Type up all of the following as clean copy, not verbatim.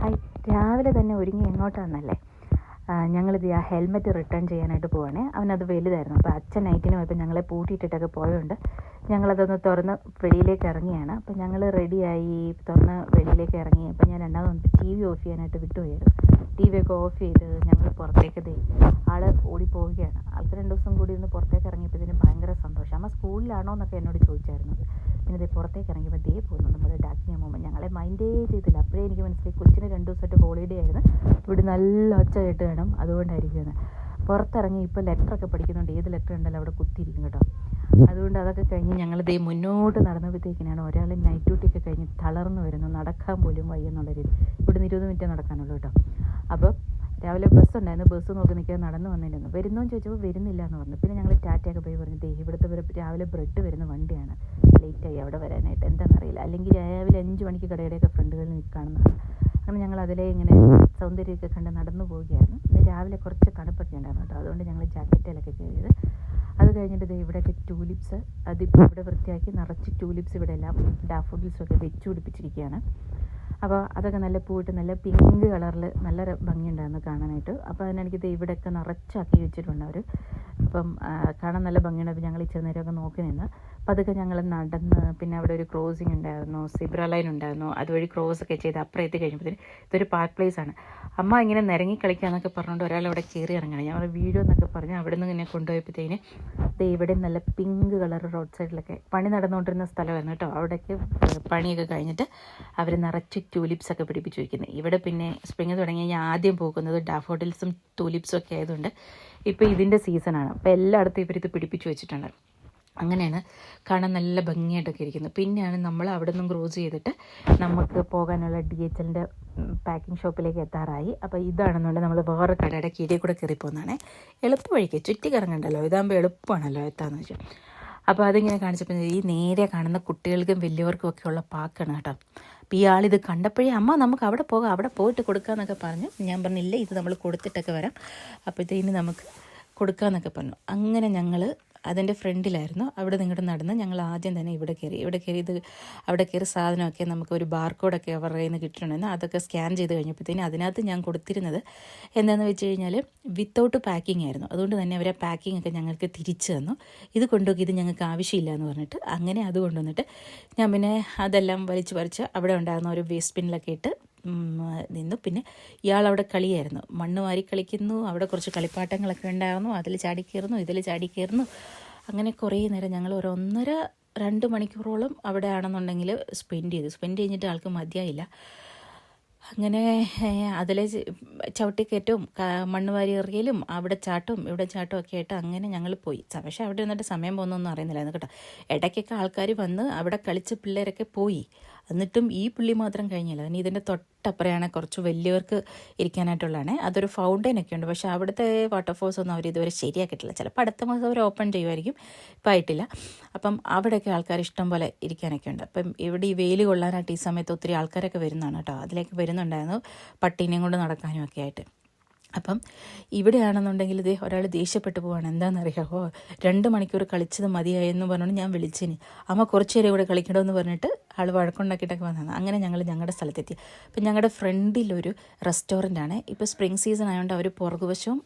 Hi, രാവിലെ തന്നെ ഒരുങ്ങി എങ്ങോട്ടാണെന്നല്ലേ? ഞങ്ങളിത് ആ ഹെൽമെറ്റ് റിട്ടേൺ ചെയ്യാനായിട്ട് പോവാണേ. അവനത് വലുതായിരുന്നു. അപ്പോൾ അച്ഛൻ നൈറ്റിന് പോയപ്പോൾ ഞങ്ങളെ പൂട്ടിയിട്ടിട്ടൊക്കെ പോയതുകൊണ്ട് ഞങ്ങളതൊന്ന് തുറന്ന് വെളിയിലേക്ക് ഇറങ്ങിയാണ്. അപ്പോൾ ഞങ്ങൾ റെഡിയായി തുറന്ന് വെളിയിലേക്ക് ഇറങ്ങി. അപ്പോൾ ഞാൻ രണ്ടാമത് വന്നിട്ട് ടി വി ഓഫ് ചെയ്യാനായിട്ട് വിട്ടുപോയായിരുന്നു. ടി വി ഒക്കെ ഓഫ് ചെയ്ത് ഞങ്ങൾ പുറത്തേക്ക് ആൾ ഓടിപ്പോവുകയാണ്. ആൾക്ക് 2 ദിവസം കൂടി ഇരുന്ന് പുറത്തേക്ക് ഇറങ്ങിയപ്പോഴത്തേനും ഭയങ്കര സന്തോഷം. അമ്മ സ്കൂളിലാണോ എന്നൊക്കെ എന്നോട് ചോദിച്ചായിരുന്നു. പിന്നെ ഇത് പുറത്തേക്ക് ഇറങ്ങിയപ്പോൾ പോകുന്നു നമ്മുടെ ഡാക്കിനി അമ്മൂമ്മ. ഞങ്ങളെ മൈൻഡേ ചെയ്തില്ല. അപ്പോഴേ എനിക്ക് മനസ്സിലായി കൊച്ചിന് 2 ദിവസമായിട്ട് ഹോളിഡേ ആയിരുന്നു. ഇവിടെ നല്ല ഒച്ച കേട്ട് വേണം, അതുകൊണ്ടായിരിക്കുമെന്ന്. പുറത്തിറങ്ങി ഇപ്പോൾ ലെറ്ററൊക്കെ പഠിക്കുന്നുണ്ട്. ഏത് ലെറ്റർ ഉണ്ടല്ലോ അവിടെ കുത്തിയിരിക്കും കേട്ടോ. അതുകൊണ്ട് അതൊക്കെ കഴിഞ്ഞ് ഞങ്ങൾ മുന്നോട്ട് നടന്നപ്പോഴത്തേക്കിനാണ് ഒരാൾ നൈറ്റ് ഡ്യൂട്ടിയൊക്കെ കഴിഞ്ഞ് തളർന്നു വരുന്നു. നടക്കാൻ പോലും വയ്യെന്നുള്ള രീതി. ഇവിടുന്ന് 20 മിനിറ്റ് നടക്കാനുള്ളൂ കേട്ടോ. അപ്പോൾ രാവിലെ ബസ് ഉണ്ടായിരുന്നു. ബസ് നോക്കി നിൽക്കാൻ നടന്നു വന്നിരുന്നു. വരുന്നോന്ന് ചോദിച്ചപ്പോൾ വരുന്നില്ല എന്ന് പറഞ്ഞു. പിന്നെ ഞങ്ങൾ ടാറ്റയൊക്കെ പോയി പറഞ്ഞു, ഇവിടുത്തെ രാവിലെ ബ്രെഡ് വരുന്ന വണ്ടിയാണ്, ലേറ്റായി അവിടെ വരാനായിട്ട്. എന്താണെന്നറിയില്ല. അല്ലെങ്കിൽ രാവിലെ 5 മണിക്ക് കടയുടെയൊക്കെ ഫ്രണ്ടുകളിൽ നിൽക്കുകയാണെന്നാണ്. അങ്ങനെ ഞങ്ങൾ അതിലെ ഇങ്ങനെ സൗന്ദര്യമൊക്കെ കണ്ട് നടന്നു പോവുകയായിരുന്നു. ഇന്ന് രാവിലെ കുറച്ച് തണുപ്പൊക്കെ ഉണ്ടായിരുന്നു കേട്ടോ. അതുകൊണ്ട് ഞങ്ങൾ ജാക്കറ്റിലൊക്കെ കയറിയത്. അത് കഴിഞ്ഞിട്ട് ഇവിടെയൊക്കെ ട്യൂലിപ്സ്, അതിപ്പോൾ ഇവിടെ വൃത്തിയാക്കി നിറച്ച് ട്യൂലിപ്സ് ഇവിടെ എല്ലാം ഡാഫോഡിൽസൊക്കെ വെച്ച് പിടിപ്പിച്ചിരിക്കുകയാണ്. അപ്പോൾ അതൊക്കെ നല്ല പൂവിട്ട് നല്ല പിങ്ക് കളറിൽ നല്ല ഭംഗിയുണ്ടായിരുന്നു കാണാനായിട്ട്. അപ്പോൾ അതിനെനിക്ക് ഇവിടെയൊക്കെ നിറച്ചാക്കി വെച്ചിട്ടുണ്ട് അവർ. അപ്പം കാണാൻ നല്ല ഭംഗിയുണ്ട്. അപ്പോൾ ഞങ്ങൾ ഇച്ചിരി നേരമൊക്കെ നോക്കി നിന്ന്. അപ്പോൾ അതൊക്കെ ഞങ്ങൾ നടന്ന്, പിന്നെ അവിടെ ഒരു ക്രോസിങ് ഉണ്ടായിരുന്നു, സിബ്ര ലൈൻ ഉണ്ടായിരുന്നു. അതുവഴി ക്രോസൊക്കെ ചെയ്ത് അപ്പുറം എത്തി കഴിഞ്ഞപ്പോഴത്തേന് ഇതൊരു പാർക്ക് പ്ലേസ് ആണ്. അമ്മ ഇങ്ങനെ നിരങ്ങി കളിക്കാന്നൊക്കെ പറഞ്ഞുകൊണ്ട് ഒരാൾ അവിടെ കയറി ഇറങ്ങണം. ഞങ്ങൾ വീഡിയോ എന്നൊക്കെ പറഞ്ഞ് അവിടെ നിന്ന് ഇങ്ങനെ കൊണ്ടുപോയപ്പോഴത്തേന് ഇവിടെ നല്ല പിങ്ക് കളർ റോഡ് സൈഡിലൊക്കെ പണി നടന്നുകൊണ്ടിരുന്ന സ്ഥലമായിരുന്നു കേട്ടോ. അവിടേക്ക് പണിയൊക്കെ കഴിഞ്ഞിട്ട് അവർ നിറച്ച് ട്യൂലിപ്സൊക്കെ പിടിപ്പിച്ച് വയ്ക്കുന്നത്. ഇവിടെ പിന്നെ സ്പ്രിങ് തുടങ്ങി കഴിഞ്ഞാൽ ആദ്യം പോകുന്നത് ഡാഫോഡിൽസും ട്യൂലിപ്സും ഒക്കെ ആയതുകൊണ്ട് ഇപ്പോൾ ഇതിൻ്റെ സീസണാണ്. അപ്പോൾ എല്ലായിടത്തും ഇവരിത് പിടിപ്പിച്ച് വെച്ചിട്ടുണ്ട്. അങ്ങനെയാണ് കാണാൻ നല്ല ഭംഗിയായിട്ടൊക്കെ ഇരിക്കുന്നത്. പിന്നെയാണ് നമ്മൾ അവിടെ നിന്നും ക്രോസ് ചെയ്തിട്ട് നമുക്ക് പോകാനുള്ള DHLൻ്റെ പാക്കിംഗ് ഷോപ്പിലേക്ക് എത്താറായി. അപ്പോൾ ഇതാണെന്നുണ്ടെങ്കിൽ നമ്മൾ വേറെ കടയുടെ കീഴിൽ കൂടെ കയറി പോകുന്നതാണ്. എളുപ്പ വഴിക്ക് ചുറ്റി കറങ്ങണ്ടല്ലോ, ഇതാകുമ്പോൾ എളുപ്പമാണല്ലോ എത്താന്ന് വെച്ചാൽ. അപ്പോൾ അതിങ്ങനെ കാണിച്ചപ്പോൾ ഈ നേരെ കാണുന്ന കുട്ടികൾക്കും വലിയവർക്കും ഒക്കെ ഉള്ള പാക്കാണ് കേട്ടോ. അപ്പോൾ ഈ ആളിത് കണ്ടപ്പോഴേ അമ്മ നമുക്ക് അവിടെ പോകാം, അവിടെ പോയിട്ട് കൊടുക്കാമെന്നൊക്കെ പറഞ്ഞു. ഞാൻ പറഞ്ഞില്ല, ഇത് നമ്മൾ കൊടുത്തിട്ടൊക്കെ വരാം, അപ്പോഴത്തേന് നമുക്ക് കൊടുക്കാമെന്നൊക്കെ പറഞ്ഞു. അങ്ങനെ ഞങ്ങൾ അതിൻ്റെ ഫ്രണ്ടിലായിരുന്നു. അവിടെ നിങ്ങോട്ട് നടന്ന് ഞങ്ങൾ ആദ്യം തന്നെ ഇവിടെ കയറി അവിടെ കയറി സാധനമൊക്കെ നമുക്ക് ഒരു ബാർകോഡൊക്കെ അവരുടെ കയ്യിൽ നിന്ന് കിട്ടിയിട്ടുണ്ടായിരുന്നു. അതൊക്കെ സ്കാൻ ചെയ്ത് കഴിഞ്ഞപ്പോഴത്തേന് അതിനകത്ത് ഞാൻ കൊടുത്തിരുന്നത് എന്താണെന്ന് വെച്ച് കഴിഞ്ഞാൽ വിത്തൗട്ട് പാക്കിംഗ് ആയിരുന്നു. അതുകൊണ്ട് തന്നെ അവരെ പാക്കിംഗ് ഒക്കെ ഞങ്ങൾക്ക് തിരിച്ചു തന്നു. ഇത് കൊണ്ടുപോയി, ഇത് ഞങ്ങൾക്ക് ആവശ്യമില്ല എന്ന് പറഞ്ഞിട്ട്. അങ്ങനെ അത് കൊണ്ടുവന്നിട്ട് ഞാൻ പിന്നെ അതെല്ലാം വലിച്ച് അവിടെ ഉണ്ടായിരുന്ന ഒരു വേസ്റ്റ് ബിന്നിലൊക്കെ ഇട്ട് നിന്നു. പിന്നെ ഇയാളവിടെ കളിയായിരുന്നു, മണ്ണ് വാരി കളിക്കുന്നു. അവിടെ കുറച്ച് കളിപ്പാട്ടങ്ങളൊക്കെ ഉണ്ടായിരുന്നു. അതിൽ ചാടിക്കയറുന്നു, ഇതിൽ ചാടിക്കയറുന്നു. അങ്ങനെ കുറേ നേരം ഞങ്ങൾ ഒരു 1.5-2 മണിക്കൂറോളം അവിടെ ആണെന്നുണ്ടെങ്കിൽ സ്പെൻഡ് കഴിഞ്ഞിട്ട് ആൾക്ക് മതിയായില്ല. അങ്ങനെ അതിലെ ചവിട്ടിക്കയറ്റവും മണ്ണ് വാരി എറിയലും അവിടെ ചാട്ടവും ഇവിടെ ചാട്ടവും ഒക്കെ ആയിട്ട് അങ്ങനെ ഞങ്ങൾ പോയി. പക്ഷേ അവിടെ നിന്നിട്ട് സമയം പോകുന്നൊന്നും അറിയുന്നില്ലായിരുന്നു കേട്ടോ. ഇടയ്ക്കൊക്കെ ആൾക്കാർ വന്ന് അവിടെ കളിച്ച പിള്ളേരൊക്കെ പോയി. എന്നിട്ടും ഈ പുള്ളി മാത്രം കഴിഞ്ഞില്ല. ഇനി ഇതിൻ്റെ തൊട്ടപ്പുറയാണ് കുറച്ച് വലിയവർക്ക് ഇരിക്കാനായിട്ടുള്ളതാണ്. അതൊരു ഫൗണ്ടൈനൊക്കെ ഉണ്ട്. പക്ഷേ അവിടുത്തെ വാട്ടർഫോൾസ് ഒന്നും അവർ ഇതുവരെ ശരിയാക്കിയിട്ടില്ല. ചിലപ്പോൾ അടുത്ത മാസം അവർ ഓപ്പൺ ചെയ്യുമായിരിക്കും, ഇപ്പം ആയിട്ടില്ല. അപ്പം അവിടെയൊക്കെ ആൾക്കാർ ഇഷ്ടം പോലെ ഇരിക്കാനൊക്കെ ഉണ്ട്. അപ്പം ഇവിടെ ഈ വെയിൽ കൊള്ളാനായിട്ട് ഈ സമയത്ത് ഒത്തിരി ആൾക്കാരൊക്കെ വരുന്നതാണ് കേട്ടോ. അതിലേക്ക് വരുന്നുണ്ടായിരുന്നു പട്ടീനെയും കൊണ്ട് നടക്കാനും ഒക്കെ ആയിട്ട്. അപ്പം ഇവിടെയാണെന്നുണ്ടെങ്കിൽ ഒരാൾ ദേഷ്യപ്പെട്ടു പോവാണ്. എന്താണെന്നറിയാമോ, 2 മണിക്കൂർ കളിച്ചത് മതിയായെന്ന് പറഞ്ഞുകൊണ്ട് ഞാൻ വിളിച്ചിനി. അമ്മ കുറച്ച് നേരം കൂടെ കളിക്കണമെന്ന് പറഞ്ഞിട്ട് ആൾ വഴക്കുണ്ടാക്കിയിട്ടൊക്കെ വന്നതാണ്. അങ്ങനെ ഞങ്ങൾ ഞങ്ങളുടെ സ്ഥലത്തെത്തി. അപ്പം ഞങ്ങളുടെ ഫ്രണ്ടിലൊരു റെസ്റ്റോറൻ്റാണ്. ഇപ്പോൾ സ്പ്രിംഗ് സീസൺ ആയതുകൊണ്ട് അവർ പുറകുവശവും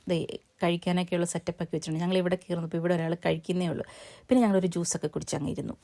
കഴിക്കാനൊക്കെയുള്ള സെറ്റപ്പൊക്കെ വെച്ചിട്ടുണ്ട്. ഞങ്ങൾ ഇവിടെ കയറുന്നപ്പോൾ ഇവിടെ ഒരാൾ കഴിക്കുന്നേ ഉള്ളൂ. പിന്നെ ഞങ്ങളൊരു ജ്യൂസൊക്കെ കുടിച്ചങ്ങ് ഇരുന്നു.